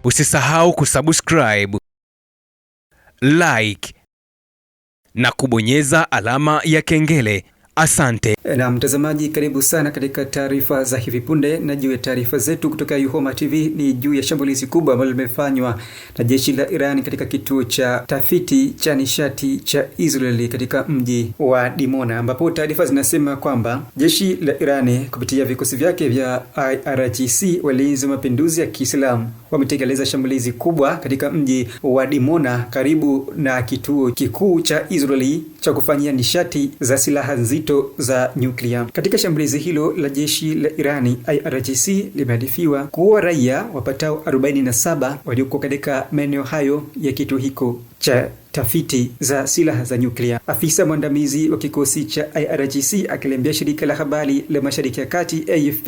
Usisahau kusubscribe, like na kubonyeza alama ya kengele. Asante. Na mtazamaji, karibu sana katika taarifa za hivi punde, na juu ya taarifa zetu kutoka Yuhoma TV ni juu ya shambulizi kubwa ambalo limefanywa na jeshi la Iran katika kituo cha tafiti cha nishati cha Israeli katika mji wa Dimona, ambapo taarifa zinasema kwamba jeshi la Iran kupitia vikosi vyake vya IRGC, walinzi wa mapinduzi ya Kiislamu, wametekeleza shambulizi kubwa katika mji wa Dimona karibu na kituo kikuu cha Israeli cha kufanyia nishati za silaha nzito za nyuklia. Katika shambulizi hilo la jeshi la Irani, IRGC limehadifiwa kuua raia wapatao 47 waliokuwa katika maeneo hayo ya kituo hiko cha tafiti za silaha za nyuklia. Afisa mwandamizi wa kikosi cha IRGC akiliambia shirika la habari la Mashariki ya Kati AFP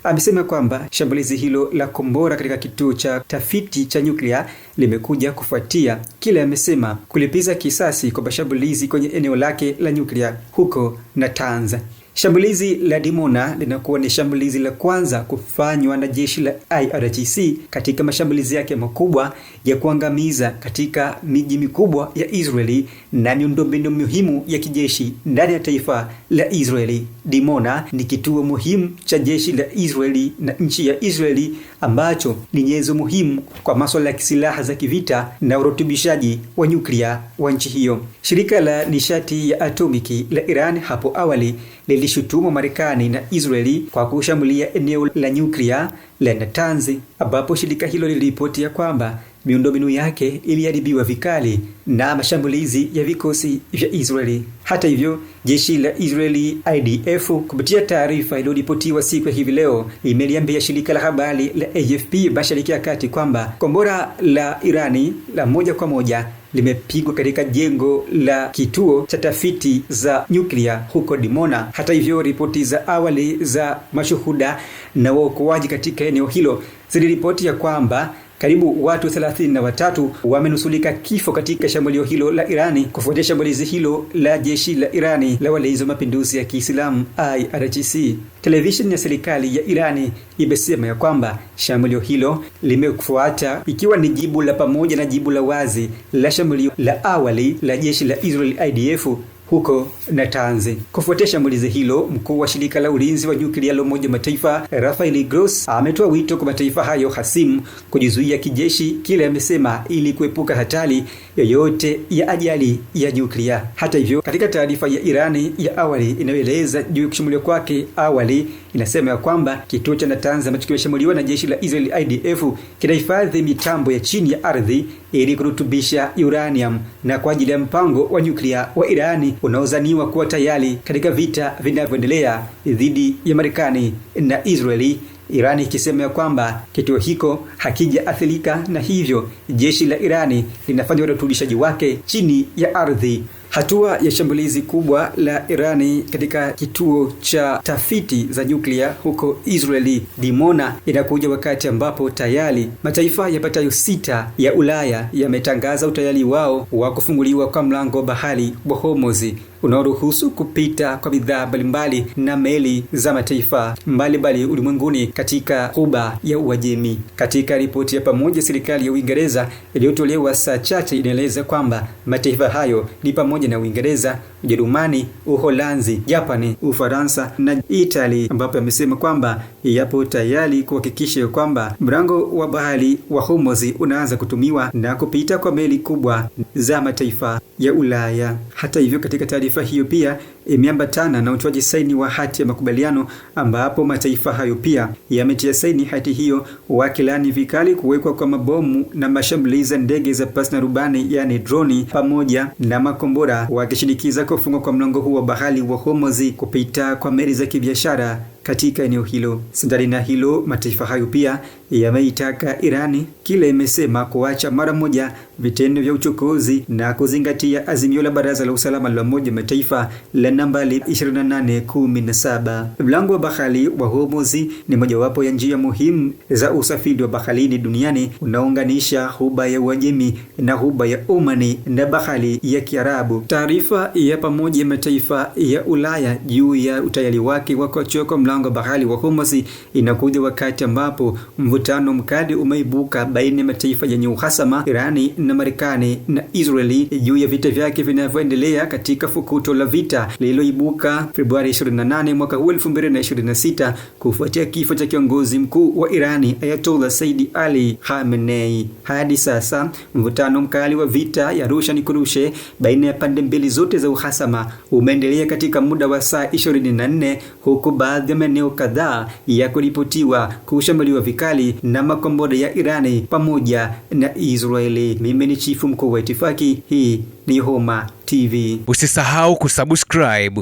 amesema kwamba shambulizi hilo la kombora katika kituo cha tafiti cha nyuklia limekuja kufuatia kile amesema kulipiza kisasi kwa mashambulizi kwenye eneo lake la nyuklia huko Natanz. Shambulizi la Dimona linakuwa ni shambulizi la kwanza kufanywa na jeshi la IRGC katika mashambulizi yake makubwa ya kuangamiza katika miji mikubwa ya Israeli na miundombinu muhimu ya kijeshi ndani ya taifa la Israeli. Dimona ni kituo muhimu cha jeshi la Israeli na nchi ya Israeli ambacho ni nyenzo muhimu kwa masuala ya silaha za kivita na urutubishaji wa nyuklia wa nchi hiyo. Shirika la nishati ya atomiki la Iran hapo awali lilishutumu Marekani na Israeli kwa kushambulia eneo la nyuklia la Natanz, ambapo shirika hilo liliripotia kwamba miundombinu yake iliharibiwa vikali na mashambulizi ya vikosi vya Israeli. Hata hivyo, jeshi la Israeli IDF kupitia taarifa iliyoripotiwa siku ya hivi leo imeliambia shirika la habari la AFP Mashariki ya Kati kwamba kombora la Irani la moja kwa moja limepigwa katika jengo la kituo cha tafiti za nyuklia huko Dimona. Hata hivyo, ripoti za awali za mashuhuda na waokoaji katika eneo hilo ziliripoti ya kwamba karibu watu 33 wamenusulika kifo katika shambulio hilo la Irani kufuatia shambulizi hilo la jeshi la Irani la walinzi wa mapinduzi ya Kiislamu IRGC. Televisheni ya serikali ya Irani imesema ya kwamba shambulio hilo limefuata ikiwa ni jibu la pamoja na jibu la wazi la shambulio la awali la jeshi la Israel IDF huko Natanz. Kufuatia shambulizi hilo, mkuu wa shirika la ulinzi wa nyuklia la Umoja wa Mataifa Rafael Gross ametoa wito kwa mataifa hayo hasimu kujizuia kijeshi, kile amesema, ili kuepuka hatari yoyote ya ajali ya nyuklia. Hata hivyo, katika taarifa ya Irani ya awali inayoeleza juu ya kushambuliwa kwake awali, inasema ya kwamba kituo cha Natanz ambacho kimeshambuliwa na jeshi la Israel IDF kinahifadhi mitambo ya chini ya ardhi ili kurutubisha uranium na kwa ajili ya mpango wa nyuklia wa Irani unaozaniwa kuwa tayari katika vita vinavyoendelea dhidi ya Marekani na Israeli. Irani ikisema ya kwamba kituo hiko hakijaathirika na hivyo jeshi la Irani linafanya urutubishaji wake chini ya ardhi. Hatua ya shambulizi kubwa la Irani katika kituo cha tafiti za nyuklia huko Israeli Dimona inakuja wakati ambapo tayari mataifa yapatayo 6 ya Ulaya yametangaza utayari wao wa kufunguliwa kwa mlango wa bahari wa Hormuz unaoruhusu kupita kwa bidhaa mbalimbali na meli za mataifa mbalimbali ulimwenguni katika ghuba ya Uajemi. Katika ripoti ya pamoja serikali ya Uingereza iliyotolewa saa chache inaeleza kwamba mataifa hayo ni pamoja na Uingereza, Ujerumani, Uholanzi, Japani, Ufaransa na Italy, ambapo amesema kwamba yapo tayari kuhakikisha kwamba mlango wa bahari wa Hormuz unaanza kutumiwa na kupita kwa meli kubwa za mataifa ya Ulaya. Hata hivyo, katika taarifa hiyo pia imeambatana na utoaji saini wa hati ya makubaliano, ambapo mataifa hayo pia yametia saini hati hiyo wakilani vikali kuwekwa kwa mabomu na mashambulizi ya ndege za pasi na rubani, yani droni, pamoja na makombora, wakishinikiza kufungwa kwa mlango huu wa bahari wa Hormuz kupita kwa meli za kibiashara katika eneo hilo. Sambamba na hilo, mataifa hayo pia yameitaka Irani kile imesema kuacha mara moja vitendo vya uchokozi na kuzingatia azimio la Baraza la Usalama la Umoja wa Mataifa la nambari 2817. Mlango wa bahari wa Hormuz ni mojawapo ya njia muhimu za usafiri wa baharini duniani, unaunganisha ghuba ya Uajemi na ghuba ya Omani na bahari ya Kiarabu. Taarifa ya pamoja ya mataifa ya Ulaya juu ya utayari wake wa kuachia kwa mlango wa bahari wa Hormuz inakuja wakati ambapo mvutano mkali umeibuka baina ya mataifa yenye uhasama, Irani na Marekani na Israeli, juu ya vita vyake vinavyoendelea katika fukuto la vita lililoibuka Februari 28 mwaka 2026 kufuatia kifo cha kiongozi mkuu wa Irani Ayatollah Said Ali Khamenei. Hadi sasa mvutano mkali wa vita ya rusha ni kurushe baina ya pande mbili zote za uhasama umeendelea katika muda wa saa 24, huku baadhi ya maeneo kadhaa ya kuripotiwa kushambuliwa vikali na makombora ya Irani pamoja na Israeli. Mimi ni Chifu Mkuu wa Itifaki. Hii ni Yuhoma TV. Usisahau kusubscribe,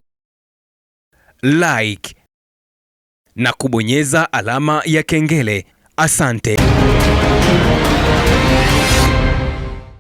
like na kubonyeza alama ya kengele. Asante.